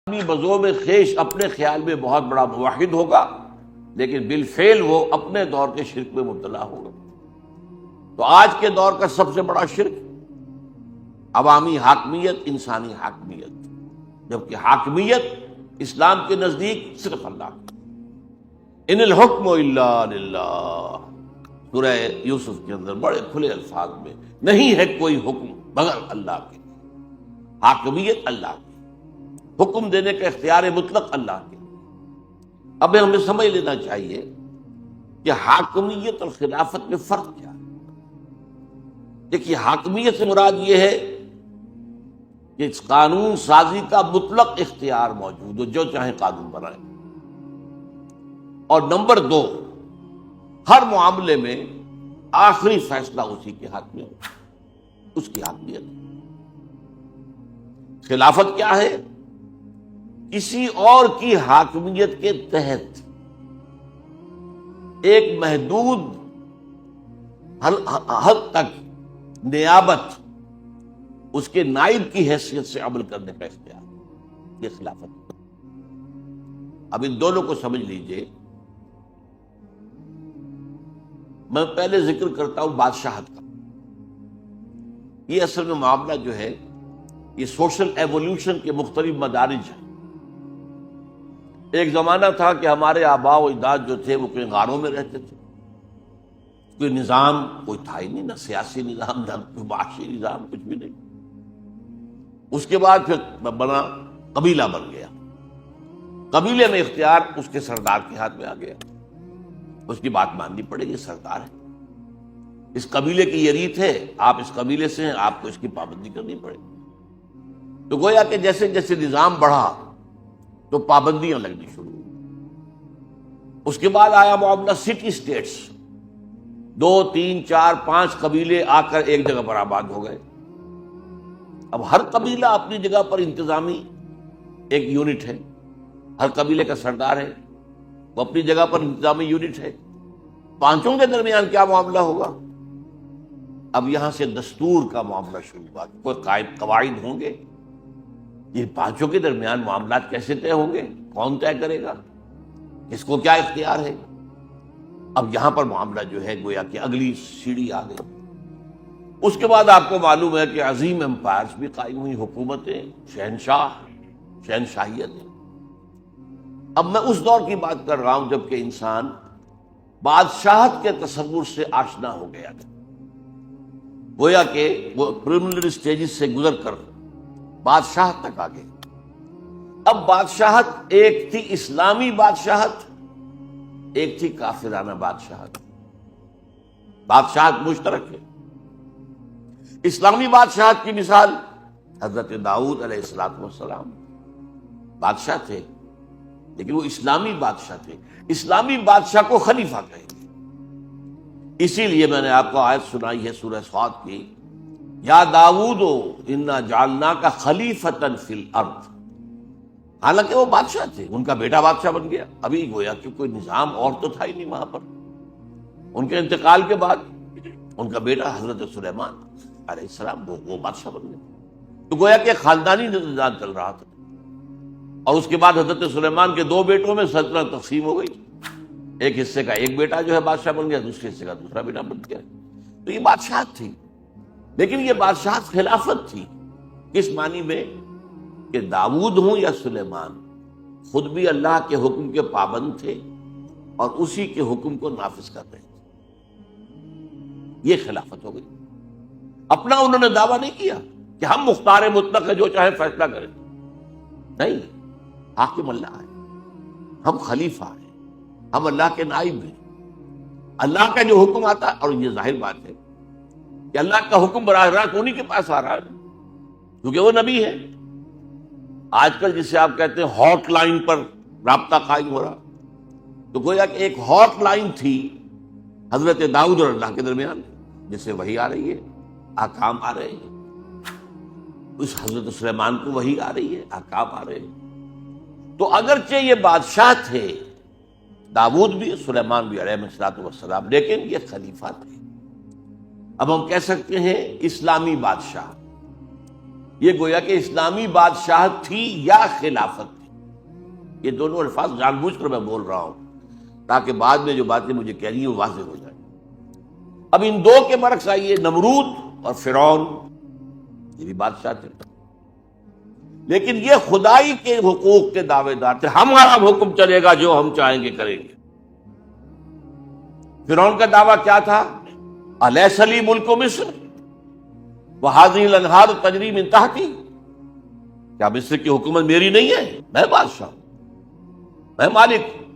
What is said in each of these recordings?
آدمی بذوب خیش اپنے خیال میں بہت بڑا موحد ہوگا، لیکن بالفعل وہ اپنے دور کے شرک میں مبتلا ہوگا۔ تو آج کے دور کا سب سے بڑا شرک عوامی حاکمیت، انسانی حاکمیت، جبکہ حاکمیت اسلام کے نزدیک صرف اللہ کی۔ ان الحکم الا للہ، سورہ یوسف کے اندر بڑے کھلے الفاظ میں، نہیں ہے کوئی حکم مگر اللہ کے، حاکمیت اللہ کی، حکم دینے کا اختیار مطلق اللہ کے۔ اب ہمیں سمجھ لینا چاہیے کہ حاکمیت اور خلافت میں فرق کیا ہے۔ دیکھیے، حاکمیت سے مراد یہ ہے کہ اس قانون سازی کا مطلق اختیار موجود ہو، جو چاہے قانون بنائے، اور نمبر دو، ہر معاملے میں آخری فیصلہ اسی کے حق میں ہو، اس کی حاکمیت۔ خلافت کیا ہے؟ کسی اور کی حاکمیت کے تحت ایک محدود حد تک نیابت، اس کے نائب کی حیثیت سے عمل کرنے کا اختیار، یہ خلافت۔ اب ان دونوں کو سمجھ لیجئے۔ میں پہلے ذکر کرتا ہوں بادشاہت کا۔ یہ اصل میں معاملہ جو ہے، یہ سوشل ایوولوشن کے مختلف مدارج ہیں۔ ایک زمانہ تھا کہ ہمارے آباء و اجداد جو تھے وہ کوئی غاروں میں رہتے تھے، کوئی نظام کوئی تھا ہی نہیں، نہ سیاسی نظام، نہ کوئی معاشی نظام، کچھ بھی نہیں۔ اس کے بعد پھر بنا، قبیلہ بن گیا، قبیلے میں اختیار اس کے سردار کے ہاتھ میں آ گیا، اس کی بات ماننی پڑے گی، سردار ہے، اس قبیلے کی یہ ریت ہے، آپ اس قبیلے سے ہیں، آپ کو اس کی پابندی کرنی پڑے گی۔ تو گویا کہ جیسے جیسے نظام بڑھا تو پابندیاں لگنی شروع ہوئی۔ اس کے بعد آیا معاملہ سٹی سٹیٹس، 2 3 4 5 قبیلے آ کر ایک جگہ پر آباد ہو گئے۔ اب ہر قبیلہ اپنی جگہ پر انتظامی ایک یونٹ ہے، ہر قبیلے کا سردار ہے، وہ اپنی جگہ پر انتظامی یونٹ ہے۔ پانچوں کے درمیان کیا معاملہ ہوگا؟ اب یہاں سے دستور کا معاملہ شروع ہوا، کوئی قواعد ہوں گے، یہ پانچوں کے درمیان معاملات کیسے طے ہوں گے، کون طے کرے گا، کس کو کیا اختیار ہے۔ اب یہاں پر معاملہ جو ہے گویا کہ اگلی سیڑھی آ گئی۔ اس کے بعد آپ کو معلوم ہے کہ عظیم امپائرز بھی قائم ہوئی، حکومتیں، شہنشاہیت۔ اب میں اس دور کی بات کر رہا ہوں جب کہ انسان بادشاہت کے تصور سے آشنا ہو گیا تھا، گویا کہ وہ پریلیمنری سٹیجز سے گزر کر بادشاہت تک آ گئے۔ اب بادشاہت ایک تھی اسلامی بادشاہت، ایک تھی کافرانہ بادشاہت۔ بادشاہت مشترک ہے۔ اسلامی بادشاہت کی مثال حضرت داؤد علیہ السلام بادشاہ تھے، لیکن وہ اسلامی بادشاہ تھے۔ اسلامی بادشاہ کو خلیفہ کہیں گے۔ اسی لیے میں نے آپ کو آیت سنائی ہے سورہ صاد کی، یا داؤد انا جعلناک خلیفۃ فی الارض۔ حالانکہ وہ بادشاہ تھے، ان کا بیٹا بادشاہ بن گیا۔ ابھی گویا کہ کوئی نظام اور تو تھا ہی نہیں وہاں پر۔ ان کے انتقال کے بعد ان کا بیٹا حضرت سلیمان علیہ السلام وہ بادشاہ بن گئے۔ تو گویا کہ خاندانی نظام چل رہا تھا، اور اس کے بعد حضرت سلیمان کے 2 بیٹوں میں سلطنت تقسیم ہو گئی۔ ایک حصے کا ایک بیٹا جو ہے بادشاہ بن گیا، دوسرے حصے کا دوسرا بیٹا بن گیا۔ تو یہ بادشاہت تھی، لیکن یہ بادشاہت خلافت تھی۔ کس معنی میں؟ کہ داؤد ہوں یا سلیمان، خود بھی اللہ کے حکم کے پابند تھے اور اسی کے حکم کو نافذ کر رہے تھے۔ یہ خلافت ہو گئی۔ اپنا انہوں نے دعویٰ نہیں کیا کہ ہم مختار مطلق ہے، جو چاہے فیصلہ کریں، نہیں، حاکم اللہ ہے، ہم خلیفہ ہیں، ہم اللہ کے نائب ہیں۔ اللہ کا جو حکم آتا ہے، اور یہ ظاہر بات ہے کہ اللہ کا حکم براہ راست انہی کے پاس آ رہا ہے، کیونکہ وہ نبی ہے۔ آج کل جسے آپ کہتے ہیں ہاٹ لائن پر رابطہ قائم ہو رہا، تو گویا کہ ایک ہاٹ لائن تھی حضرت داؤد اور اللہ کے درمیان، جس سے وحی آ رہی ہے، احکام آ رہے ہیں۔ اس حضرت سلیمان کو وحی آ رہی ہے، احکام آ رہے ہیں۔ تو اگرچہ یہ بادشاہ تھے، داؤد بھی سلیمان بھی علیہ السلام، لیکن یہ خلیفہ تھے۔ اب ہم کہہ سکتے ہیں اسلامی بادشاہ، یہ گویا کہ اسلامی بادشاہت تھی یا خلافت تھی۔ یہ دونوں الفاظ جان بوجھ کر میں بول رہا ہوں تاکہ بعد میں جو باتیں مجھے کہنی ہیں وہ واضح ہو جائیں۔ اب ان دو کے برعکس آئیے، نمرود اور فرعون، یہ بھی بادشاہ تھے لیکن یہ خدائی کے حقوق کے دعوے دار تھے، ہمارا حکم چلے گا، جو ہم چاہیں گے کریں گے۔ فرعون کا دعویٰ کیا تھا؟ الیس لی ملک مصر وہذہ الانہار تجری من تحتی، کیا مصر کی حکومت میری نہیں ہے؟ میں بادشاہ ہوں، میں مالک ہوں۔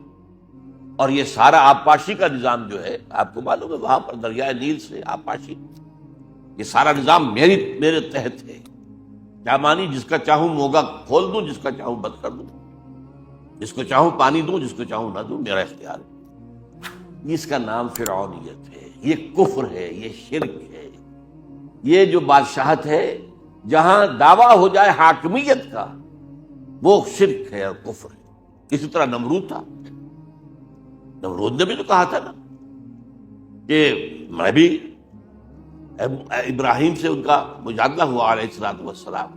اور یہ سارا آبپاشی کا نظام جو ہے، آپ کو معلوم ہے وہاں پر دریائے نیل سے آبپاشی، یہ سارا نظام میرے تحت ہے۔ کیا مانی؟ جس کا چاہوں موگا کھول دوں، جس کا چاہوں بند کر دوں، جس کو چاہوں پانی دوں، جس کو چاہوں نہ دوں، میرا اختیار ہے۔ اس کا نام فرعونیت ہے، یہ کفر ہے، یہ شرک ہے، یہ جو بادشاہت ہے جہاں دعویٰ ہو جائے حاکمیت کا، وہ شرک ہے اور کفر ہے۔ اسی طرح نمرود تھا، نمرود نے بھی تو کہا تھا نا کہ میں بھی، ابراہیم سے ان کا مجادلہ ہوا علیہ الصلوۃ والسلام،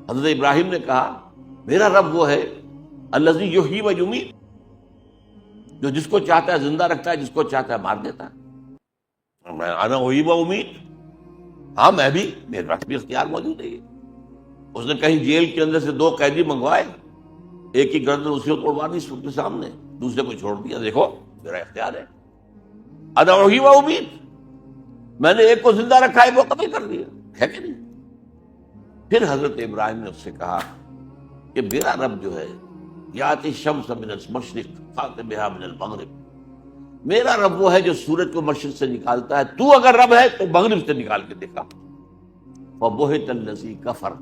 حضرت ابراہیم نے کہا میرا رب وہ ہے الذی یحیی و یمیت، جو جس کو چاہتا ہے زندہ رکھتا ہے، جس کو چاہتا ہے مار دیتا ہے۔ میں انا احیی و امیت، ہاں میں بھی، میرے پاس بھی اختیار موجود ہے۔ اس نے کہیں جیل کے اندر سے 2 قیدی منگوائے، ایک کی گردن اسی کو توڑوا دی سب کے سامنے، دوسرے کو چھوڑ دیا، دیکھو میرا اختیار ہے، انا احیی و امیت، میں نے ایک کو زندہ رکھا، ایک کو قتل کر دیا، ہے کہ نہیں؟ پھر حضرت ابراہیم نے اس سے کہا کہ میرا رب جو ہے یاتی الشمس من المشرق فأت بہا من المغرب، میرا رب وہ ہے جو سورج کو مشرق سے نکالتا ہے، تو اگر رب ہے تو مغرب سے نکال کے دیکھا۔ فبہت الذی کفر،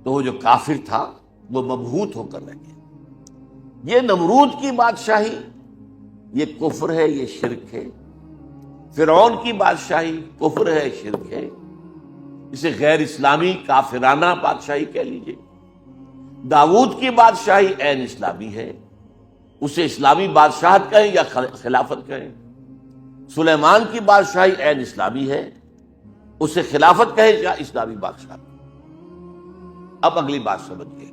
تو وہ جو کافر تھا وہ مبہوت ہو کر رہ گیا۔ یہ نمرود کی بادشاہی، یہ کفر ہے، یہ شرک ہے۔ فرعون کی بادشاہی کفر ہے، شرک ہے، اسے غیر اسلامی کافرانہ بادشاہی کہہ لیجیے۔ داؤد کی بادشاہی عین اسلامی ہے، اسے اسلامی بادشاہت کہیں یا خلافت کہیں۔ سلیمان کی بادشاہی عین اسلامی ہے، اسے خلافت کہیں یا اسلامی بادشاہت۔ اب اگلی بات سمجھیے،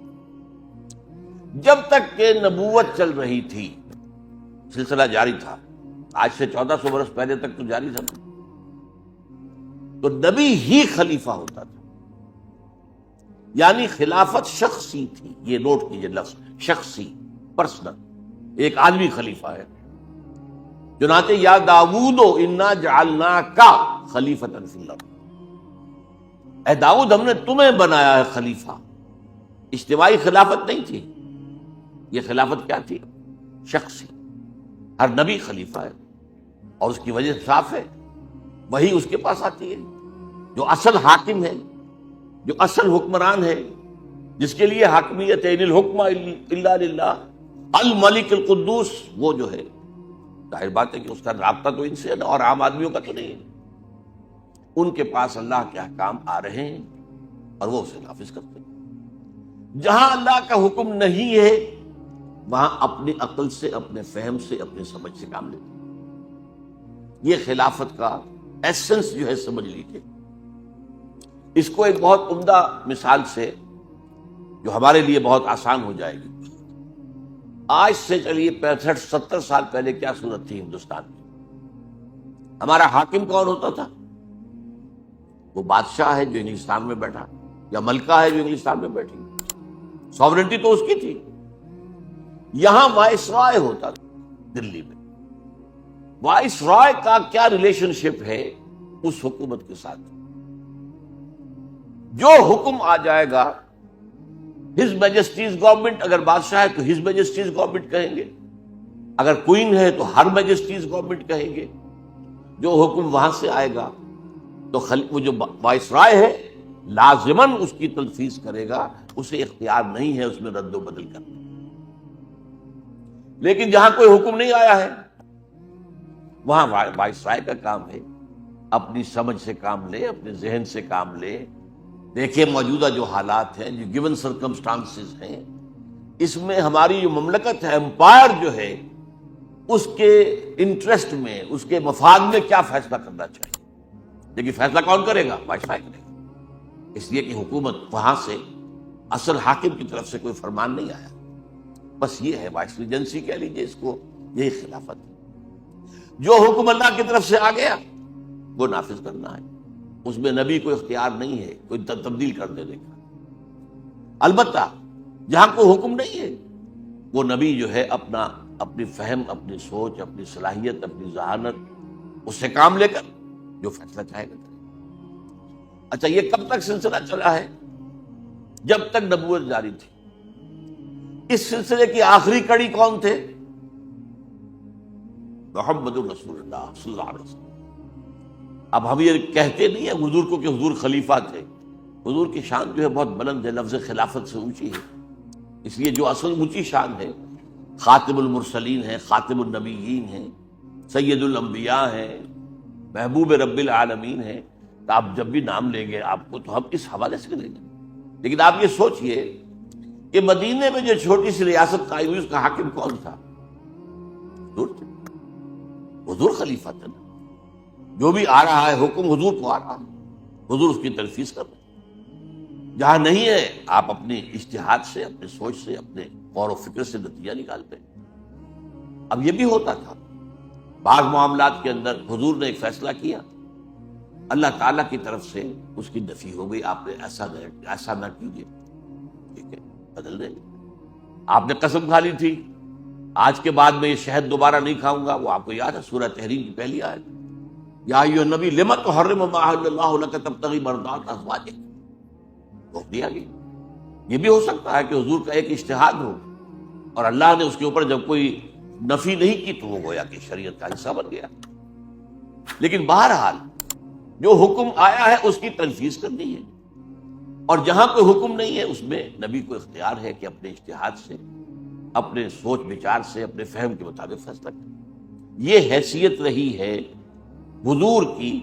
جب تک کہ نبوت چل رہی تھی، سلسلہ جاری تھا، آج سے 1400 برس پہلے تک تو جاری تھا، تو نبی ہی خلیفہ ہوتا تھا، یعنی خلافت شخصی تھی۔ یہ نوٹ کیجئے لفظ شخصی، پرسنل، ایک آدمی خلیفہ ہے۔ چنانچہ یا داؤد انا جعلناک خلیفۃ فی الارض، اے داؤد ہم نے تمہیں بنایا ہے خلیفہ۔ اجتماعی خلافت نہیں تھی، یہ خلافت کیا تھی؟ شخصی۔ ہر نبی خلیفہ ہے، اور اس کی وجہ صاف ہے، وہی اس کے پاس آتی ہے، جو اصل حاکم ہے، جو اصل حکمران ہے، جس کے لیے حاکمیت ہے، ان الحکم الا للہ الملک القدوس، وہ جو ہے، ظاہر بات ہے کہ اس کا رابطہ تو ان سے ہے اور عام آدمیوں کا تو نہیں ہے۔ ان کے پاس اللہ کے احکام آ رہے ہیں اور وہ اسے نافذ کرتے ہیں۔ جہاں اللہ کا حکم نہیں ہے وہاں اپنی عقل سے، اپنے فہم سے، اپنے سمجھ سے کام لیتے ہیں۔ یہ خلافت کا ایسنس جو ہے سمجھ لیجیے۔ اس کو ایک بہت عمدہ مثال سے، جو ہمارے لیے بہت آسان ہو جائے گی، آج سے چلیے 65-70 سال پہلے کیا صورت تھی ہندوستان میں؟ ہمارا حاکم کون ہوتا تھا؟ وہ بادشاہ ہے جو انگلستان میں بیٹھا، یا ملکہ ہے جو انگلستان میں بیٹھی، سوورنٹی تو اس کی تھی۔ یہاں وائس رائے ہوتا تھا دلی میں۔ وائس رائے کا کیا ریلیشن شپ ہے اس حکومت کے ساتھ؟ جو حکم آ جائے گا، ہز میجسٹیز گورنمنٹ، اگر بادشاہ ہے تو ہز میجسٹیز گورنمنٹ کہیں گے، اگر کوئین ہے تو ہر میجسٹیز گورنمنٹ کہیں گے۔ جو حکم وہاں سے آئے گا تو وہ جو وائس رائے ہے لازماً اس کی تنفیذ کرے گا، اسے اختیار نہیں ہے اس میں رد و بدل کرنا۔ لیکن جہاں کوئی حکم نہیں آیا ہے وہاں وائس رائے کا کام ہے اپنی سمجھ سے کام لے، اپنے ذہن سے کام لے، دیکھیں موجودہ جو حالات ہیں، جو گیون سرکمسٹانسز ہیں، اس میں ہماری جو مملکت ہے، امپائر جو ہے، اس کے انٹرسٹ میں، اس کے مفاد میں کیا فیصلہ کرنا چاہیے۔ لیکن فیصلہ کون کرے گا؟ وائس رائے کرے گا، اس لیے کہ حکومت وہاں سے اصل حاکم کی طرف سے کوئی فرمان نہیں آیا۔ بس یہ ہے وائس ریجنسی کہہ لیجیے اس کو، یہی خلافت ہے۔ جو حکم اللہ کی طرف سے آ گیا وہ نافذ کرنا ہے، اس میں نبی کو اختیار نہیں ہے کوئی تبدیل کر دینے کا۔ البتہ جہاں کوئی حکم نہیں ہے وہ نبی جو ہے اپنی فہم، اپنی سوچ، اپنی صلاحیت، اپنی ذہانت، اس سے کام لے کر جو فیصلہ چاہے گا کرے۔ اچھا، یہ کب تک سلسلہ چلا ہے؟ جب تک نبوت جاری تھی۔ اس سلسلے کی آخری کڑی کون تھے؟ محمد الرسول اللہ صلی اللہ علیہ وسلم۔ اب ہم یہ کہتے نہیں ہیں حضور کو کہ حضور خلیفہ تھے، حضور کی شان جو ہے بہت بلند ہے، لفظ خلافت سے اونچی ہے، اس لیے جو اصل اونچی شان ہے خاتم المرسلین ہے، خاتم النبیین ہیں، سید الانبیاء ہیں، محبوب رب العالمین ہیں، تو آپ جب بھی نام لیں گے آپ کو تو ہم اس حوالے سے لیں گے۔ لیکن آپ یہ سوچئے کہ مدینے میں جو چھوٹی سی ریاست قائم ہوئی اس کا حاکم کون تھا؟ حضور تھے، حضور خلیفہ تھے نا۔ جو بھی آ رہا ہے حکم حضور کو آ رہا ہے، حضور اس کی تنفیذ کر رہے ہیں۔ جہاں نہیں ہے آپ اپنے اجتہاد سے، اپنے سوچ سے، اپنے غور و فکر سے نتیجہ نکالتے ہیں۔ اب یہ بھی ہوتا تھا بعض معاملات کے اندر حضور نے ایک فیصلہ کیا، اللہ تعالیٰ کی طرف سے اس کی نفی ہو گئی، آپ نے ایسا نہ کیجیے، ٹھیک ہے، بدل دیں گے۔ آپ نے قسم کھا لی تھی آج کے بعد میں یہ شہد دوبارہ نہیں کھاؤں گا، وہ آپ کو یاد ہے سورہ تحریم کی پہلی آیت، یا ایھا النبی لم تحرم ما احل اللہ لک تبتغی مرضات ازواجک، روک دیا گیا۔ یہ بھی ہو سکتا ہے کہ حضور کا ایک اجتہاد ہو اور اللہ نے اس کے اوپر جب کوئی نفی نہیں کی تو وہ گویا کہ شریعت کا حصہ بن گیا۔ لیکن بہرحال جو حکم آیا ہے اس کی تنفیذ کرنی ہے، اور جہاں کوئی حکم نہیں ہے اس میں نبی کو اختیار ہے کہ اپنے اجتہاد سے، اپنے سوچ بچار سے، اپنے فہم کے مطابق فیصلہ کرے۔ یہ حیثیت رہی ہے حضور کی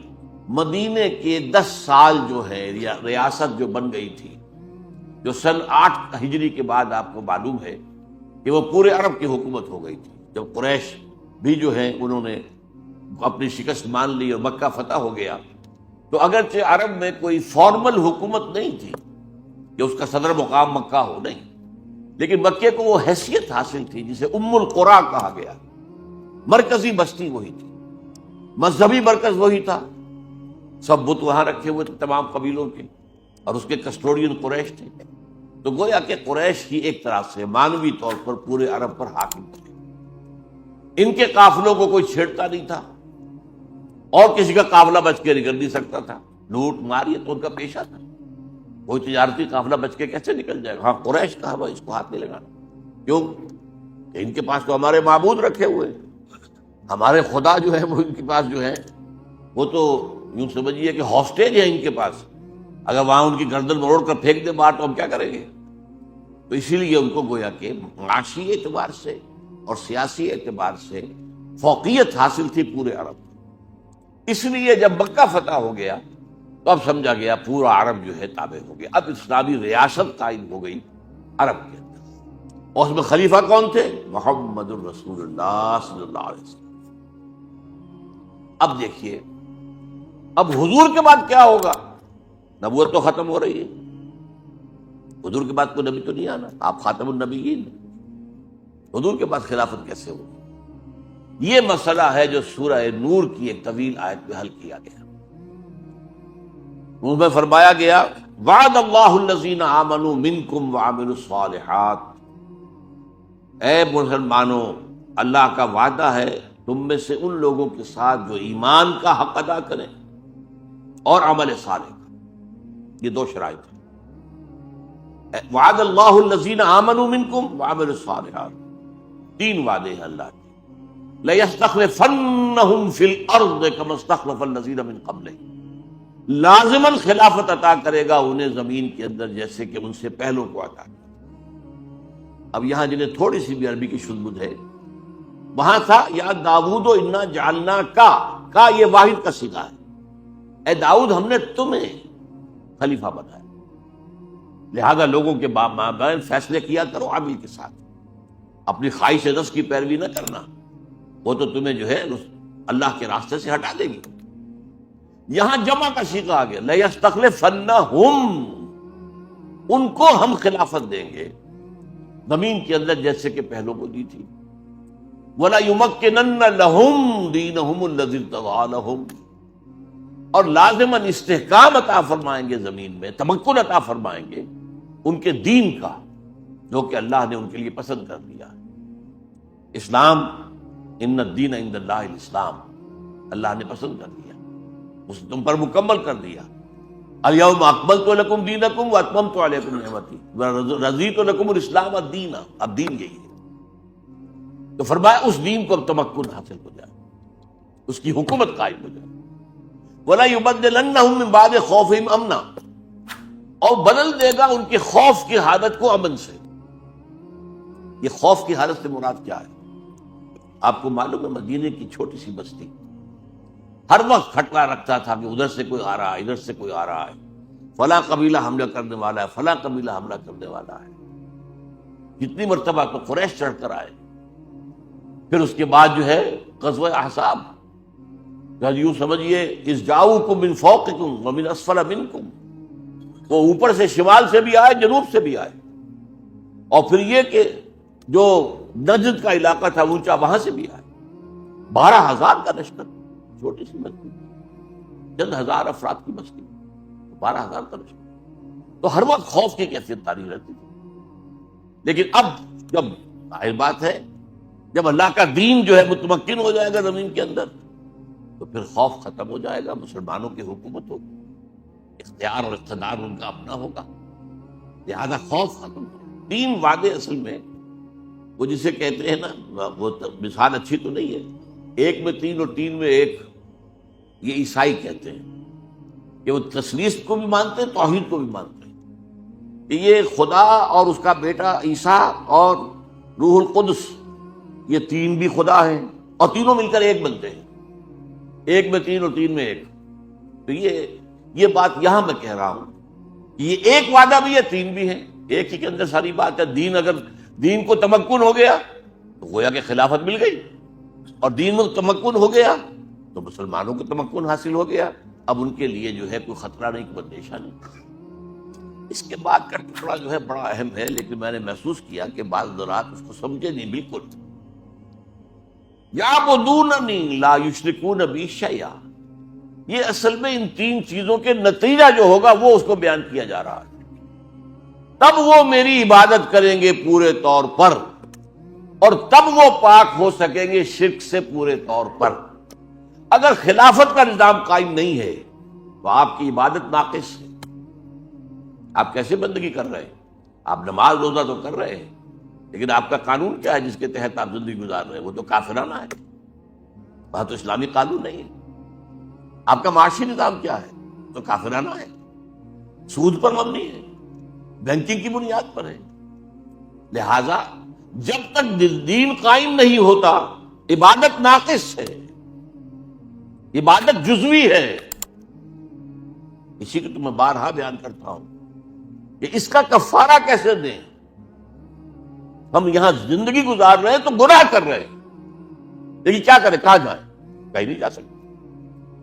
مدینے کے 10 سال جو ہے ریاست جو بن گئی تھی، جو سن 8 ہجری کے بعد آپ کو معلوم ہے کہ وہ پورے عرب کی حکومت ہو گئی تھی، جب قریش بھی جو ہے انہوں نے اپنی شکست مان لی اور مکہ فتح ہو گیا، تو اگرچہ عرب میں کوئی فارمل حکومت نہیں تھی کہ اس کا صدر مقام مکہ ہو، نہیں، لیکن مکے کو وہ حیثیت حاصل تھی جسے ام القریٰ کہا گیا، مرکزی بستی وہی تھی، مذہبی مرکز وہی تھا، سب بت وہاں رکھے ہوئے تھے تمام قبیلوں کے، اور اس کے کسٹوڈین قریش تھے۔ تو گویا کہ قریش کی ایک طرح سے مانوی طور پر پورے عرب پر حاکم تھے، ان کے قافلوں کو کوئی چھیڑتا نہیں تھا، اور کسی کا قافلہ بچ کے نکل نہیں سکتا تھا، لوٹ مار یہ تو ان کا پیشہ تھا، کوئی تجارتی قافلہ بچ کے کیسے نکل جائے گا؟ ہاں قریش کہا وہ اس کو ہاتھ نہیں لگانا، کیوں کہ ان کے پاس تو ہمارے معبود رکھے ہوئے، ہمارے خدا جو ہے وہ ان کے پاس جو ہے وہ تو یوں سمجھیے کہ ہاسٹیج ہے ان کے پاس، اگر وہاں ان کی گردن مروڑ کر پھینک دے باہر تو ہم کیا کریں گے؟ تو اسی لیے ان کو گویا کہ معاشی اعتبار سے اور سیاسی اعتبار سے فوقیت حاصل تھی پورے عرب۔ اس لیے جب مکہ فتح ہو گیا تو اب سمجھا گیا پورا عرب جو ہے تابع ہو گیا، اب اسلامی ریاست قائم ہو گئی عرب کے اندر، اور اس میں خلیفہ کون تھے؟ محمد الرسول اللہ صلی اللہ علیہ وسلم۔ اب دیکھیے اب حضور کے بعد کیا ہوگا؟ نبوت تو ختم ہو رہی ہے، حضور کے بعد کوئی نبی تو نہیں آنا، آپ خاتم النبیین، حضور کے بعد خلافت کیسے ہوگی؟ یہ مسئلہ ہے جو سورہ نور کی ایک طویل آیت میں حل کیا گیا۔ اس میں فرمایا گیا وعد اللہ الذین آمنوا منکم وعملوا الصالحات، اے مسلمانوں اللہ کا وعدہ ہے تم میں سے ان لوگوں کے ساتھ جو ایمان کا حق ادا کریں اور عمل صالح کا، یہ 2 شرائط ہیں۔ وعد اللہ الذین آمنوا منکم وعملوا الصالحات، 3 وعدے ہیں اللہ کے۔ لَيَسْتَخْلِفَنَّهُمْ فِي الْأَرْضِ كَمَا اسْتَخْلَفَ الَّذِينَ مِنْ قَبْلِهِمْ، لازماً خلافت عطا کرے گا انہیں زمین کے اندر جیسے کہ ان سے پہلوں کو عطا کیا۔ اب یہاں جنہیں تھوڑی سی بھی عربی کی شذ ہے، وہاں تھا یا داؤد انا جعلنا کا یہ واحد کا صیغہ ہے، اے داؤد ہم نے تمہیں خلیفہ بنایا، لہذا لوگوں کے مابین فیصلے کیا کرو عدل کے ساتھ، اپنی خواہش نفس کی پیروی نہ کرنا، وہ تو تمہیں جو ہے اللہ کے راستے سے ہٹا دے گی۔ یہاں جمع کا صیغہ آ گیا، لَيَسْتَخْلِفَنَّهُمْ، ان کو ہم خلافت دیں گے، زمین کے اندر جیسے کہ پہلوں کو دی تھی. وَلَا يُمَكِّنَنَّ لَهُمْ دِينَهُمُ الَّذِي ارْتَضَىٰ لَهُمْ، اور لازماً استحکام عطا فرمائیں گے زمین میں، تمکن عطا فرمائیں گے ان کے دین کا جو کہ اللہ نے ان کے لیے پسند کر لیا. اسلام، ان الدین عند اللہ الاسلام، اللہ نے پسند کر دیا، اس نے تم پر مکمل کر دیا. الیوم اکملت لکم دینکم واتممت علیکم نعمتی ورضیت لکم الاسلام دینا. اب دین یہی ہے. تو فرمایا اس دین کو اب تمکن حاصل ہو جائے، اس کی حکومت قائم ہو جائے. وَلَا يُبَدِّلَنَّهُم مِّن بَعْدِ خَوْفِهِمْ أَمْنًا، اور بدل دے گا ان کے خوف کی حالت کو امن سے. یہ خوف کی حالت سے مراد کیا ہے؟ آپ کو معلوم ہے مدینے کی چھوٹی سی بستی ہر وقت کھٹکا رکھتا تھا کہ ادھر سے کوئی آ رہا ہے، ادھر سے کوئی آ رہا ہے، فلاں قبیلہ حملہ کرنے والا ہے، فلاں قبیلہ حملہ کرنے والا ہے. جتنی مرتبہ تو قریش چڑھ کر آئے. پھر اس کے بعد جو ہے غزوہ احزاب، یوں سمجھیے اذ جاؤکم من فوقکم ومن اسفل منکم، وہ اوپر سے شمال سے بھی آئے، جنوب سے بھی آئے. اور پھر یہ کہ جو نجد کا علاقہ تھا اونچا، وہاں سے بھی آئے. 12,000 کا لشکر، چھوٹی سی بستی، چند ہزار افراد کی بستی، 12,000 کا لشکر. تو ہر وقت خوف کی کیفیت تاری رہتی تھی. لیکن اب جب ظاہر بات ہے جب اللہ کا دین جو ہے متمکن ہو جائے گا زمین کے اندر، تو پھر خوف ختم ہو جائے گا. مسلمانوں کی حکومت ہوگی، اختیار اور اقتدار ان کا اپنا ہوگا، لہذا خوف ختم ہو. 3 وعدے اصل میں وہ جسے کہتے ہیں نا، وہ مثال اچھی تو نہیں ہے، 1 میں 3 اور 3 میں 1. یہ عیسائی کہتے ہیں کہ وہ تثلیث کو بھی مانتے ہیں، توحید کو بھی مانتے ہیں کہ یہ خدا اور اس کا بیٹا عیسیٰ اور روح القدس، یہ 3 بھی خدا ہیں اور تینوں مل کر ایک بنتے ہیں. 1 میں 3 اور 3 میں 1. تو یہ بات یہاں میں کہہ رہا ہوں کہ یہ ایک وعدہ بھی ہے، 3 بھی ہیں، ایک ہی کے اندر ساری بات ہے. دین، اگر دین کو تمکن ہو گیا تو گویا کہ خلافت مل گئی، اور دین میں تمکن ہو گیا تو مسلمانوں کو تمکن حاصل ہو گیا. اب ان کے لیے جو ہے کوئی خطرہ نہیں، کوئی اندیشہ نہیں. اس کے بعد کا ٹکڑا جو ہے بڑا اہم ہے، لیکن میں نے محسوس کیا کہ بعض حضرات اس کو سمجھے نہیں بالکل. یعبدوننی لا یشرکون بی شیئا، یہ اصل میں ان 3 چیزوں کے نتیجہ جو ہوگا وہ اس کو بیان کیا جا رہا ہے. تب وہ میری عبادت کریں گے پورے طور پر، اور تب وہ پاک ہو سکیں گے شرک سے پورے طور پر. اگر خلافت کا نظام قائم نہیں ہے تو آپ کی عبادت ناقص ہے. آپ کیسے بندگی کر رہے ہیں؟ آپ نماز روزہ تو کر رہے ہیں، لیکن آپ کا قانون کیا ہے جس کے تحت آپ زندگی گزار رہے ہیں؟ وہ تو کافرانہ ہے، وہاں تو اسلامی قانون نہیں ہے. آپ کا معاشی نظام کیا ہے؟ تو کافرانہ ہے، سود پر مبنی ہے، بینکنگ کی بنیاد پر ہے. لہذا جب تک دین قائم نہیں ہوتا عبادت ناقص ہے، عبادت جزوی ہے. اسی کو تو میں بارہا بیان کرتا ہوں کہ اس کا کفارہ کیسے دیں. ہم یہاں زندگی گزار رہے ہیں تو گناہ کر رہے ہیں، لیکن کیا کریں؟ کہاں جائیں؟ کہیں نہیں جا سکتے.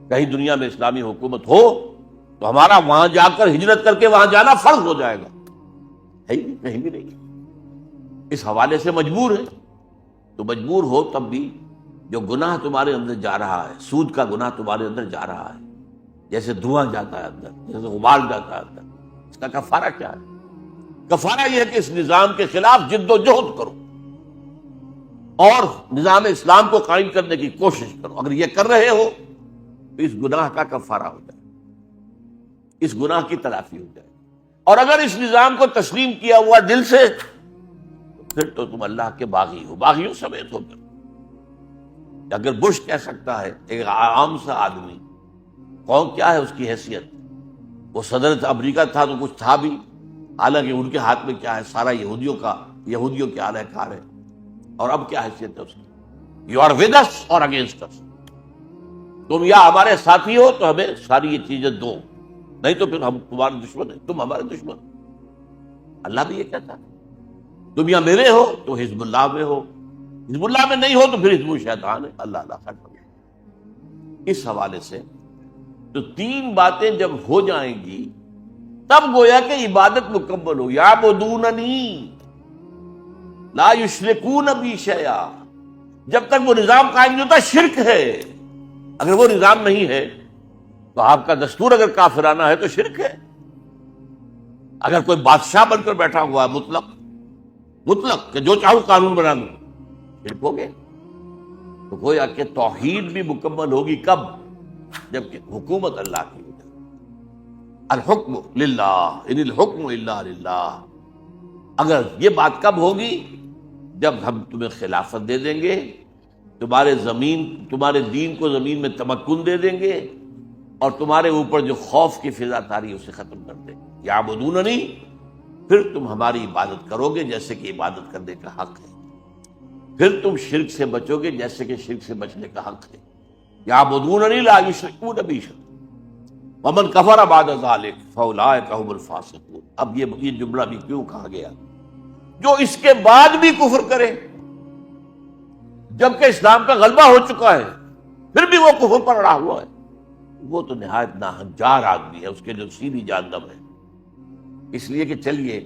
کہیں دنیا میں اسلامی حکومت ہو تو ہمارا وہاں جا کر ہجرت کر کے وہاں جانا فرض ہو جائے گا. ہے ہی نہیں، کہیں بھی نہیں. اس حوالے سے مجبور ہے. تو مجبور ہو تب بھی جو گناہ تمہارے اندر جا رہا ہے، سود کا گناہ تمہارے اندر جا رہا ہے، جیسے دھواں جاتا ہے اندر، جیسے غبار جاتا ہے اندر، اس کا کفارہ کیا ہے؟ کفارہ یہ ہے کہ اس نظام کے خلاف جد و جہد کرو اور نظام اسلام کو قائم کرنے کی کوشش کرو. اگر یہ کر رہے ہو تو اس گناہ کا کفارہ ہو جائے، اس گناہ کی تلافی ہو جائے. اور اگر اس نظام کو تسلیم کیا ہوا دل سے تو پھر تو تم اللہ کے باغی ہو، باغیوں سمیت ہو کر. اگر بش کہہ سکتا ہے، ایک عام سا آدمی، کون کیا ہے اس کی حیثیت؟ وہ صدر امریکہ تھا تو کچھ تھا بھی، حالانکہ ان کے ہاتھ میں کیا ہے؟ سارا یہودیوں کے اعلی کار ہے. اور اب کیا حیثیت ہے اس کی؟ یو آر ود اس اور اگینسٹ اس. تم یا ہمارے ساتھی ہو تو ہمیں ساری یہ چیزیں دو، نہیں تو پھر ہم تمہارے دشمن ہیں، تم ہمارے دشمن. اللہ بھی یہ کہتا ہے تم یا میرے ہو تو حزب اللہ میں ہو، حزب اللہ میں نہیں ہو تو پھر حزب الشیطان ہے. اللہ اللہ خیر. اس حوالے سے تو 3 باتیں جب ہو جائیں گی تب گویا کہ عبادت مکمل ہو. یعبدوننی، لا یشرکون بی شیئا، جب تک وہ نظام قائم نہیں ہوتا شرک ہے. اگر وہ نظام نہیں ہے تو آپ کا دستور اگر کافرانہ ہے تو شرک ہے. اگر کوئی بادشاہ بن کر بیٹھا ہوا ہے مطلق کہ جو چاہوں قانون بنا دوں، شرک ہو گیا. تو گویا کہ توحید بھی مکمل ہوگی کب؟ جبکہ حکومت اللہ کی ہو جائے. الحکم للہ ان الحکم الا للہ. اگر یہ بات کب ہوگی؟ جب ہم تمہیں خلافت دے دیں گے، تمہارے دین کو زمین میں تمکن دے دیں گے، اور تمہارے اوپر جو خوف کی فضا تاری ہے اسے ختم کر دیں گے. یعبدوننی، پھر تم ہماری عبادت کرو گے جیسے کہ عبادت کرنے کا حق ہے. پھر تم شرک سے بچو گے جیسے کہ شرک سے بچنے کا حق ہے. یعبدوننی لا یشرکون بی شیئا ومن کفر بعد ذلک فاولئک هم الفاسقون. اب یہ جملہ بھی کیوں کہا گیا؟ جو اس کے بعد بھی کفر کرے جبکہ اسلام کا غلبہ ہو چکا ہے، پھر بھی وہ کفر پر اڑا ہوا ہے، وہ تو نہایت ناہنجار آدمی ہے، اس کے جو سیدھی جہنم ہے. اس لیے کہ چلیے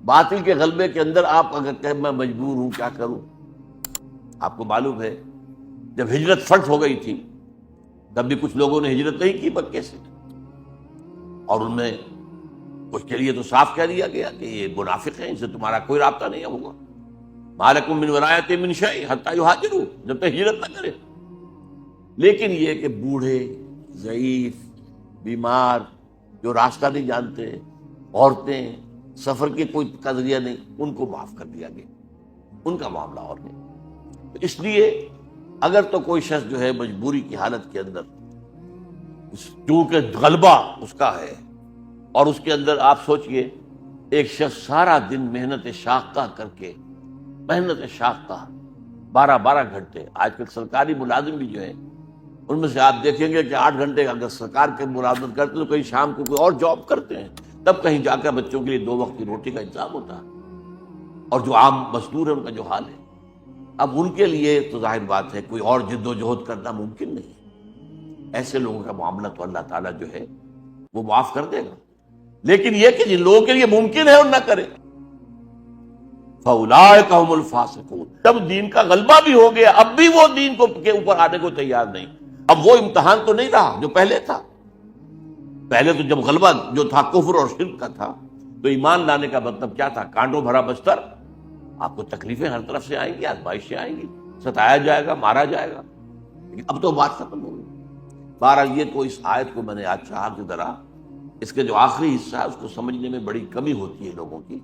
باطل کے غلبے کے اندر آپ اگر کہیں میں مجبور ہوں کیا کروں. آپ کو معلوم ہے جب ہجرت فرض ہو گئی تھی تب بھی کچھ لوگوں نے ہجرت نہیں کی مکے سے، اور ان میں کچھ کے لیے تو صاف کہہ دیا گیا کہ یہ منافق ہیں، ان سے تمہارا کوئی رابطہ نہیں ہوگا. ما لکم من ولایۃ من شیء حتی یہاجروا، جب تک ہجرت نہ کرے. لیکن یہ کہ بوڑھے، ضعیف، بیمار، جو راستہ نہیں جانتے، عورتیں، سفر کی کوئی کا ذریعہ نہیں، ان کو معاف کر دیا گیا. ان کا معاملہ اور نہیں. تو اس لیے اگر تو کوئی شخص جو ہے مجبوری کی حالت کے اندر، چونکہ غلبہ اس کا ہے، اور اس کے اندر آپ سوچئے ایک شخص سارا دن محنت شاقہ کر کے، محنت شاقہ 12 گھنٹے، آج کل سرکاری ملازم بھی جو ہیں ان میں سے آپ دیکھیں گے کہ 8 گھنٹے اگر سرکار کے ملازمت کرتے تو کہیں شام کو کوئی اور جاب کرتے ہیں، تب کہیں جا کر بچوں کے لیے 2 وقت کی روٹی کا انتظام ہوتا ہے. اور جو عام مزدور ہے ان کا جو حال ہے، اب ان کے لیے تو ظاہر بات ہے کوئی اور جد و جہد کرنا ممکن نہیں ہے. ایسے لوگوں کا معاملہ تو اللہ تعالیٰ جو ہے وہ معاف کر دے گا. لیکن یہ کہ جن لوگوں کے لیے ممکن ہے اور نہ کرے، فَأُولَٰئِكَ هُمُ الْفَاسِقُونَ. جب دین کا غلبہ بھی ہو گیا اب بھی وہ دین کے اوپر آنے کو تیار نہیں. اب وہ امتحان تو نہیں رہا جو پہلے تھا. پہلے تو جب غلبہ جو تھا کفر اور شرک کا تھا تو ایمان لانے کا مطلب کیا تھا؟ کانٹوں بھرا بستر، آپ کو تکلیفیں ہر طرف سے آئیں گی، آزمائشیں آئیں گی، ستایا جائے گا، مارا جائے گا. لیکن اب تو بات ختم ہو گئی. بہرحال یہ تو اس آیت کو میں نے آج چاہا کی طرح اس کے جو آخری حصہ ہے اس کو سمجھنے میں بڑی کمی ہوتی ہے لوگوں کی.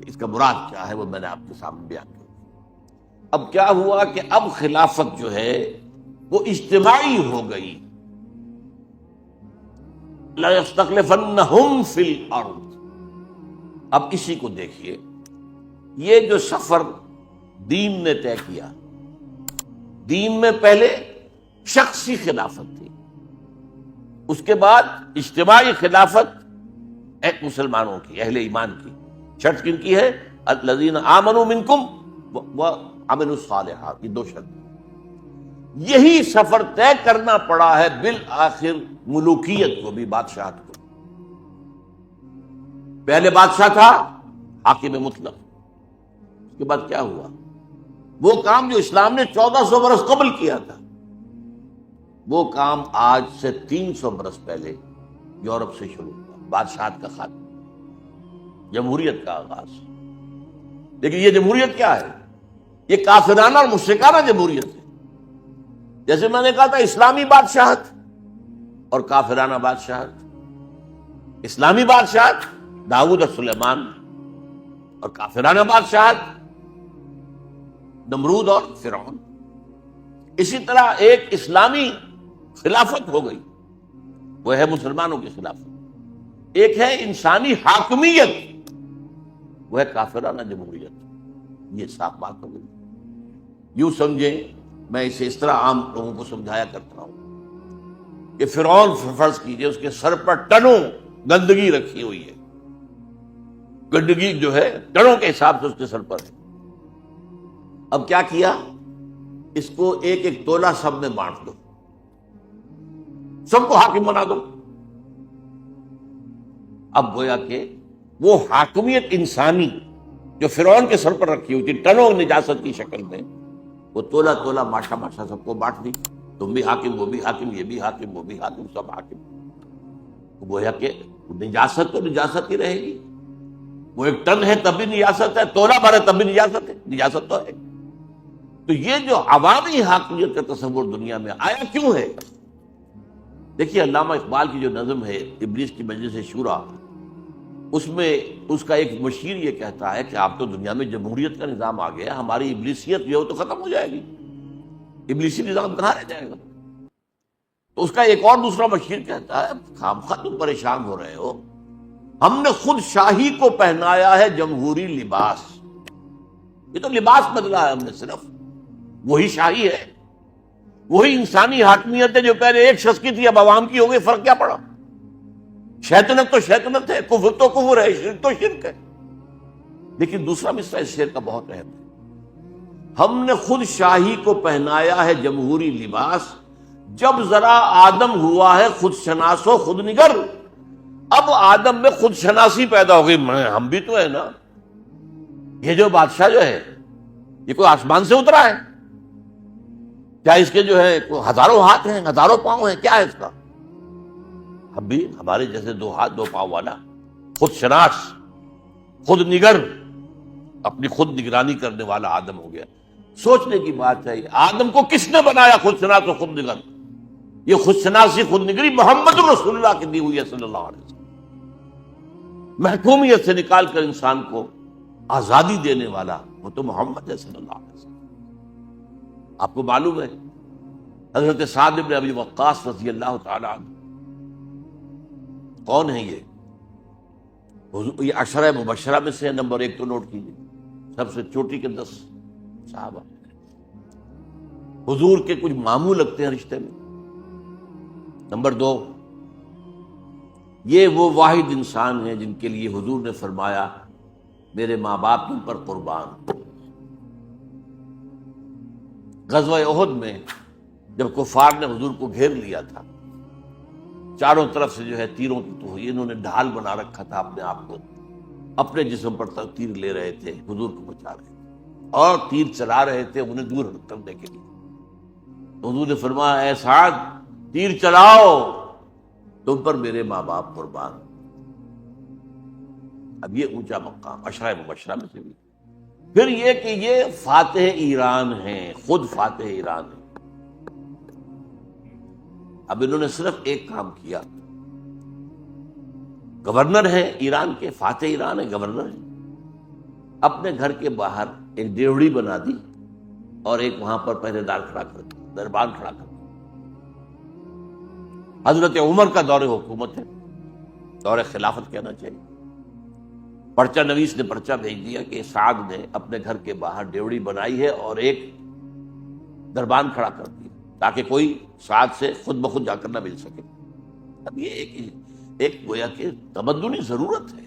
اس کا مراد کیا ہے وہ میں نے آپ کے سامنے بیان کیا. اب کیا ہوا کہ اب خلافت جو ہے وہ اجتماعی ہو گئی. لَيَسْتَخْلِفَنَّهُمْ فِي الْأَرْضِ. اب اسی کو دیکھیے، یہ جو سفر دین نے طے کیا، دین میں پہلے شخصی خلافت تھی، اس کے بعد اجتماعی خلافت ایک مسلمانوں کی، اہل ایمان کی. شرط کن کی ہے؟ الذین آمنوا منکم وعملوا الصالحات. یہ 2 شرط. یہی سفر طے کرنا پڑا ہے بالآخر ملوکیت کو بھی، بادشاہت کو. پہلے بادشاہ تھا حاکم مطلق. اس کے بعد کیا ہوا؟ وہ کام جو اسلام نے 1400 برس قبل کیا تھا، وہ کام آج سے 300 برس پہلے یورپ سے شروع ہوا. بادشاہت کا خاتمہ، جمہوریت کا آغاز. لیکن یہ جمہوریت کیا ہے؟ یہ کافرانہ اور مشرکانہ جمہوریت ہے. جیسے میں نے کہا تھا اسلامی بادشاہت اور کافرانہ بادشاہت. اسلامی بادشاہت داؤد اور سلیمان، اور کافرانہ بادشاہت نمرود اور فرعون. اسی طرح ایک اسلامی خلافت ہو گئی، وہ ہے مسلمانوں کی خلافت. ایک ہے انسانی حاکمیت، وہ ہے کافرانہ جمہوریت. یہ صاف بات ہو گئی. یوں سمجھیں، میں اسے اس طرح عام لوگوں کو سمجھایا کرتا ہوں کہ فرعون فرض کیجئے اس کے سر پر ٹنوں گندگی رکھی ہوئی ہے. گندگی جو ہے ٹنوں کے حساب سے اس کے سر پر ہے. اب کیا کیا؟ اس کو ایک ایک تولہ سب میں بانٹ دو، سب کو حاکم بنا دو. اب گویا کہ وہ حاکمیت انسانی جو فرعون کے سر پر رکھی ہوئی تھی ٹنوں نجاست کی شکل میں، وہ تولا تولا ماشا ماشا سب کو بانٹ دی. تم بھی حاکم، وہ بھی حاکم، یہ بھی حاکم، وہ بھی حاکم، سب حاکم. گویا کہ نجاست تو نجاست ہی رہے گی. وہ ایک ٹن ہے تب بھی نجاست ہے، تولا بھر ہے تب بھی نجاست ہے، نجاست تو ہے. تو یہ جو عوامی حاکمیت کا تصور دنیا میں آیا کیوں ہے؟ دیکھیے علامہ اقبال کی جو نظم ہے ابلیس کی مجلس شورا، اس میں اس کا ایک مشیر یہ کہتا ہے کہ آپ تو دنیا میں جمہوریت کا نظام آ گیا، ہماری ابلیسیت جو ہے تو ختم ہو جائے گی، ابلیسی نظام کہاں رہ جائے گا؟ تو اس کا ایک اور دوسرا مشیر کہتا ہے خامخواہ تم پریشان ہو رہے ہو، ہم نے خود شاہی کو پہنایا ہے جمہوری لباس. یہ تو لباس بدلا ہے ہم نے، صرف وہی شاہی ہے، وہی انسانی حاکمیت ہے جو پہلے ایک شخص کی تھی اب عوام کی ہو گئی. فرق کیا پڑا؟ شیطنت تو شیطنت ہے، کفر تو کفر ہے، شرک تو شرک ہے. لیکن دوسرا مصرع اس شعر کا بہت اہم ہے، ہم نے خود شاہی کو پہنایا ہے جمہوری لباس، جب ذرا آدم ہوا ہے خود شناس و خود نگر. اب آدم میں خود شناسی پیدا ہو گئی، ہم بھی تو ہے نا، یہ جو بادشاہ جو ہے یہ کوئی آسمان سے اترا ہے کیا؟ اس کے جو ہے ہزاروں ہاتھ ہیں، ہزاروں پاؤں ہیں، کیا ہے اس کا؟ ہم بھی ہمارے جیسے دو ہاتھ دو پاؤں والا خود شناس خود نگر، اپنی خود نگرانی کرنے والا آدم ہو گیا. سوچنے کی بات ہے، آدم کو کس نے بنایا خود شناس و خود نگر؟ یہ خود شناسی خود نگری محمد رسول اللہ کی دی ہوئی ہے صلی اللہ علیہ وسلم. محکومیت سے نکال کر انسان کو آزادی دینے والا وہ تو محمد ہے صلی اللہ علیہ وسلم. آپ کو معلوم ہے حضرت سعد بن ابی وقاص رضی اللہ تعالی عنہ کون ہے؟ یہ عشرہ مبشرہ میں سے نمبر 1 تو نوٹ کیجیے، سب سے چوٹی کے 10 صحابہ. حضور کے کچھ ماموں لگتے ہیں رشتے میں. نمبر 2، یہ وہ واحد انسان ہیں جن کے لیے حضور نے فرمایا میرے ماں باپ تم پر قربان. غزوہ احد میں جب کفار نے حضور کو گھیر لیا تھا، چاروں طرف سے جو ہے تیروں کی تو انہوں نے ڈھال بنا رکھا تھا اپنے آپ کو، اپنے جسم پر تیر لے رہے تھے، حضور کو بچا رہے تھے اور تیر چلا رہے تھے انہیں دور کرنے کے لیے. حضور نے فرمایا اے سعد تیر چلاؤ، تم پر میرے ماں باپ قربان. اب یہ اونچا مقام عشرہ مبشرہ میں سے بھی. پھر یہ کہ یہ فاتح ایران ہیں، خود فاتح ایران ہیں. اب انہوں نے صرف ایک کام کیا، گورنر ہے ایران کے، فاتح ایران ہے، گورنر ہے. اپنے گھر کے باہر ایک ڈیوڑی بنا دی اور ایک وہاں پر پہرے دار کھڑا کر دیا، دربان کھڑا کر دیا. حضرت عمر کا دور حکومت ہے، دور خلافت کہنا چاہیے. پرچہ نویس نے پرچہ بھیج دیا کہ سعد نے اپنے گھر کے باہر ڈیوڑی بنائی ہے اور ایک دربان کھڑا کر دیا تاکہ کوئی سعد سے خود بخود جا کر نہ مل سکے. اب یہ ایک گویا کہ تمدنی ضرورت ہے.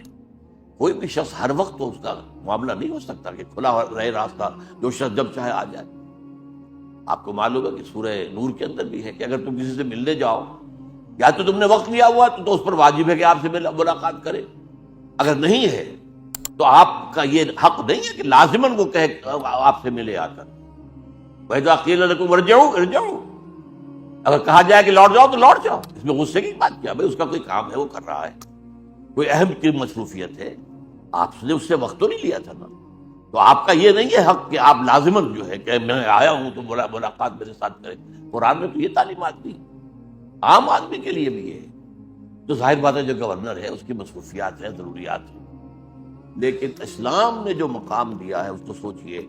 کوئی بھی شخص ہر وقت تو اس کا معاملہ نہیں ہو سکتا کہ کھلا رہے راستہ، جو شخص جب چاہے آ جائے. آپ کو معلوم ہے کہ سورہ نور کے اندر بھی ہے کہ اگر تم کسی سے ملنے جاؤ، یا تو تم نے وقت لیا ہوا تو اس پر واجب ہے کہ آپ سے ملاقات کرے، اگر نہیں ہے تو آپ کا یہ حق نہیں ہے کہ لازماً وہ کہے آپ سے ملے آ کر. وَإِذَا قِيلَ لَكُمْ ارْجِعُوا ارْجِعُوا، اگر کہا جائے کہ لوٹ جاؤ تو لوٹ جاؤ. اس میں غصے کی بات کیا؟ بھائی اس کا کوئی کام ہے، وہ کر رہا ہے، کوئی اہم کی مصروفیت ہے، آپ نے اس سے وقت تو نہیں لیا تھا نا. تو آپ کا یہ نہیں ہے حق کہ آپ لازماً جو ہے کہ میں آیا ہوں تو ملاقات میرے ساتھ کریں. قرآن نے تو یہ تعلیمات دی، عام آدمی کے لیے بھی ہے. تو ظاہر بات ہے جو گورنر ہے اس کی مصروفیات ہیں، ضروریات ہیں. لیکن اسلام نے جو مقام دیا ہے اس کو سوچئے.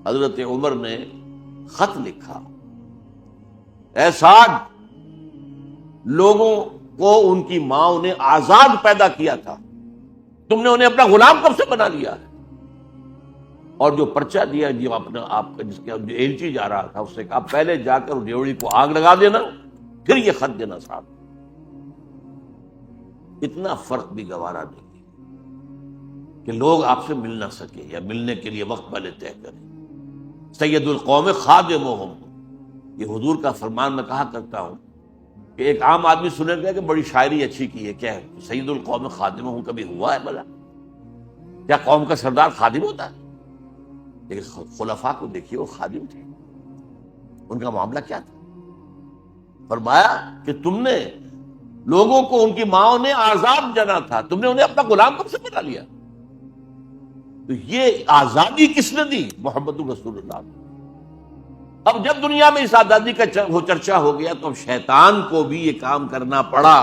حضرت عمر نے خط لکھا، اے سعد، لوگوں کو ان کی ماں نے آزاد پیدا کیا تھا، تم نے انہیں اپنا غلام کب سے بنا لیا ہے؟ اور جو پرچہ دیا جو اپنا آپ کا جس کے ایلچی جا رہا تھا اس سے کہا پہلے جا کر ڈیوڑی کو آگ لگا دینا پھر یہ خط دینا. صاحب اتنا فرق بھی گوارا نہیں کہ لوگ آپ سے مل نہ سکے یا ملنے کے لیے وقت پہلے طے کریں. سید القوم خادمہم، یہ حضور کا فرمان میں کہا کرتا ہوں کہ ایک عام آدمی سنے گا کہ بڑی شاعری اچھی کی ہے، کیا ہے سید القوم خادمہم کبھی ہوا ہے بھلا؟ کیا قوم کا سردار خادم ہوتا ہے؟ لیکن خلفاء کو دیکھیے، وہ خادم تھے، ان کا معاملہ کیا تھا؟ فرمایا کہ تم نے لوگوں کو ان کی ماں نے آزاد جنا تھا، تم نے انہیں اپنا غلام کب سے بنا لیا؟ تو یہ آزادی کس نے دی؟ محمد رسول اللہ۔ اب جب دنیا میں اس آزادی کا چرچا ہو گیا تو اب شیطان کو بھی یہ کام کرنا پڑا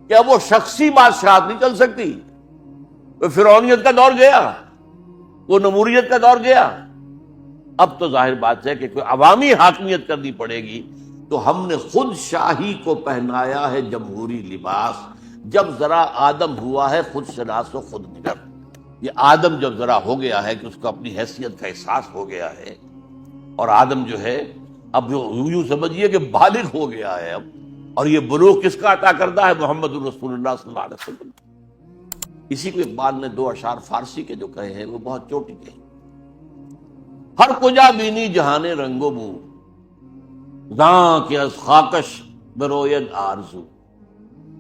کہ اب وہ شخصی بادشاہت نہیں چل سکتی، وہ فرعونیت کا دور گیا، وہ نموریت کا دور گیا، اب تو ظاہر بات ہے کہ کوئی عوامی حاکمیت کرنی پڑے گی۔ تو ہم نے خود شاہی کو پہنایا ہے جمہوری لباس، جب ذرا آدم ہوا ہے خود شناس و خود نگر۔ یہ آدم جب ذرا ہو گیا ہے کہ اس کو اپنی حیثیت کا احساس ہو گیا ہے، اور آدم جو ہے اب یوں سمجھیے کہ بالغ ہو گیا ہے اب، اور یہ بلوغ کس کا عطا کردہ ہے؟ محمد رسول اللہ صلی اللہ علیہ وسلم۔ اسی کو اقبال نے دو اشعار فارسی کے جو کہے ہیں وہ بہت چوٹی کہے، ہر کجا بینی جہان رنگ و بو، زاں کہ از خاکش بروید آرزو،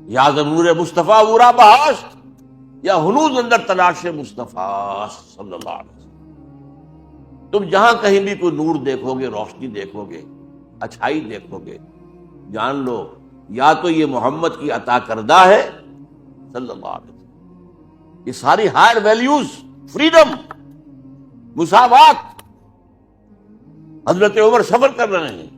یا ضرور مصطفیٰ ورا بہاشت، یا ہنوز اندر تلاش مصطفیٰ صلی اللہ علیہ وسلم۔ تم جہاں کہیں بھی کوئی نور دیکھو گے، روشنی دیکھو گے، اچھائی دیکھو گے، جان لو یا تو یہ محمد کی عطا کردہ ہے صلی اللہ علیہ وسلم۔ یہ ساری ہائر ویلیوز، فریڈم، مساوات، حضرت عمر سفر کر رہے ہیں،